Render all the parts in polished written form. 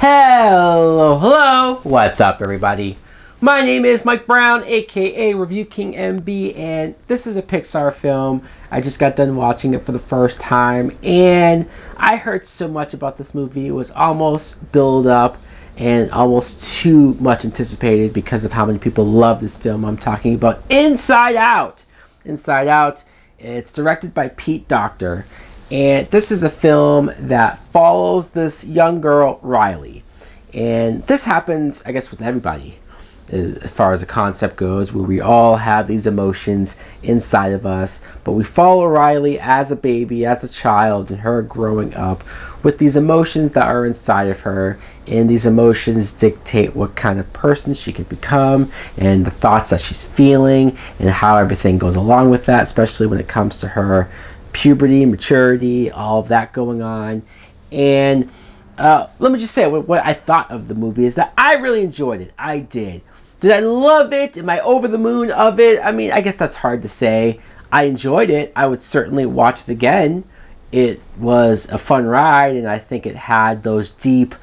Hello, what's up everybody? My name is Mike Brown, aka Review King MB, and this is a Pixar film. I just got done watching it for the first time, and I heard so much about this movie. It was almost built up and almost too much anticipated because of how many people love this film. I'm talking about Inside Out. Inside Out, it's directed by Pete Docter. And this is a film that follows this young girl, Riley. And this happens, I guess, with everybody, as far as the concept goes, where we all have these emotions inside of us. But we follow Riley as a baby, as a child, and her growing up with these emotions that are inside of her. And these emotions dictate what kind of person she can become, and the thoughts that she's feeling, and how everything goes along with that, especially when it comes to her puberty, maturity, all of that going on. And let me just say what I thought of the movie is that I really enjoyed it. I did. Did I love it? Am I over the moon of it? I mean, I guess that's hard to say. I enjoyed it. I would certainly watch it again. It was a fun ride, and I think it had those deep,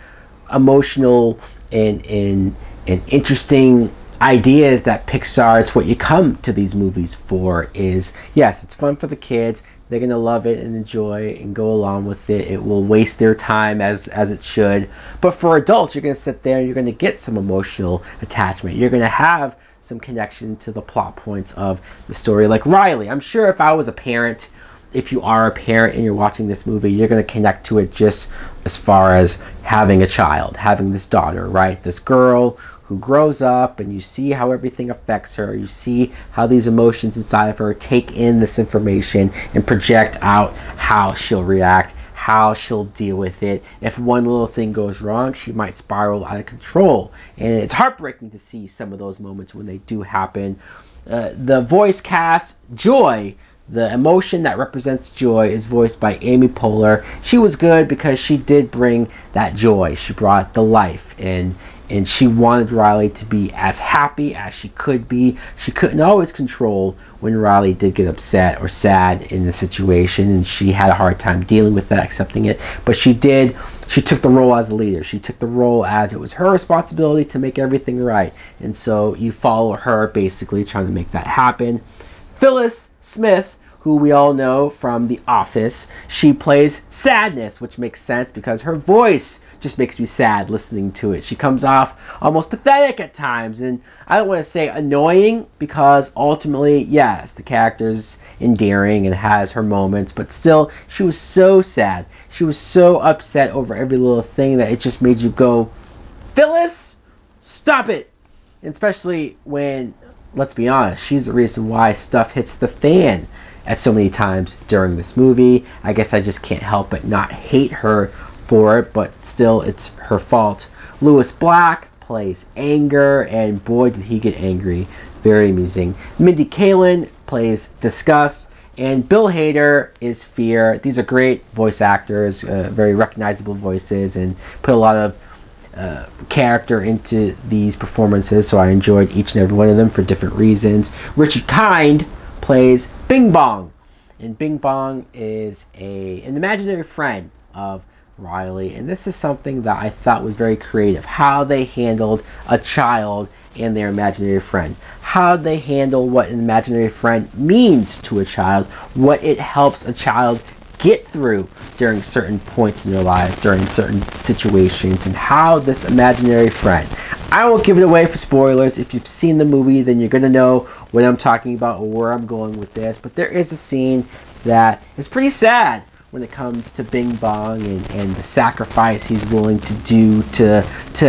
emotional, and interesting ideas that Pixar, it's what you come to these movies for. Is yes, it's fun for the kids. They're going to love it and enjoy and go along with it. It will waste their time as it should. But for adults, you're going to sit there and you're going to get some emotional attachment. You're going to have some connection to the plot points of the story. Like Riley, I'm sure if I was a parent, if you are a parent and you're watching this movie, you're going to connect to it just as far as having a child, having this daughter, right? This girl who grows up, and you see how everything affects her. You see how these emotions inside of her take in this information and project out how she'll react, how she'll deal with it. If one little thing goes wrong, she might spiral out of control. And it's heartbreaking to see some of those moments when they do happen. The voice cast, Joy, the emotion that represents joy, is voiced by Amy Poehler. She was good because she did bring that joy. She brought the life, and she wanted Riley to be as happy as she could be. She couldn't always control when Riley did get upset or sad in the situation, and she had a hard time dealing with that, accepting it. But she did. She took the role as a leader. She took the role as it was her responsibility to make everything right. And so you follow her basically trying to make that happen. Phyllis Smith, who we all know from The Office, she plays Sadness, which makes sense because her voice just makes me sad listening to it. She comes off almost pathetic at times, and I don't want to say annoying because ultimately, yes, the character's endearing and has her moments, but still, she was so sad. She was so upset over every little thing that it just made you go, Phyllis, stop it! And especially when, let's be honest, she's the reason why stuff hits the fan at so many times during this movie. I guess I just can't help but not hate her for it, but still, it's her fault. Lewis Black plays Anger, and boy did he get angry. Very amusing. Mindy Kaling plays Disgust, and Bill Hader is Fear. These are great voice actors, very recognizable voices, and put a lot of character into these performances, so I enjoyed each and every one of them for different reasons. Richard Kind plays Bing Bong, and Bing Bong is an imaginary friend of Riley, and this is something that I thought was very creative, how they handled a child and their imaginary friend, how they handle what an imaginary friend means to a child, what it helps a child get through during certain points in their life, during certain situations, and how this imaginary friend. I won't give it away for spoilers. If you've seen the movie, then you're going to know what I'm talking about or where I'm going with this, but there is a scene that is pretty sad when it comes to Bing Bong and the sacrifice he's willing to do to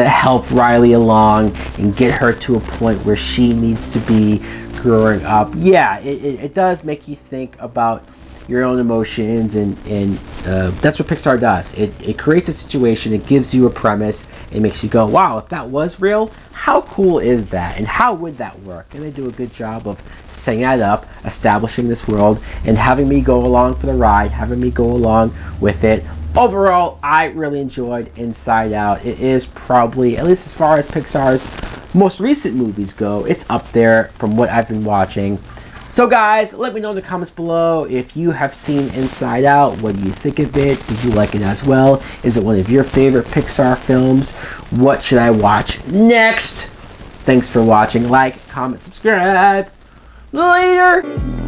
help Riley along and get her to a point where she needs to be growing up. Yeah, it does make you think about your own emotions, and that's what Pixar does. It creates a situation, it gives you a premise, it makes you go, wow, if that was real, how cool is that, and how would that work? And they do a good job of setting that up, establishing this world, and having me go along for the ride, having me go along with it. Overall, I really enjoyed Inside Out. It is probably, at least as far as Pixar's most recent movies go, it's up there from what I've been watching. So guys, let me know in the comments below if you have seen Inside Out. What do you think of it? Did you like it as well? Is it one of your favorite Pixar films? What should I watch next? Thanks for watching. Like, comment, subscribe. Later!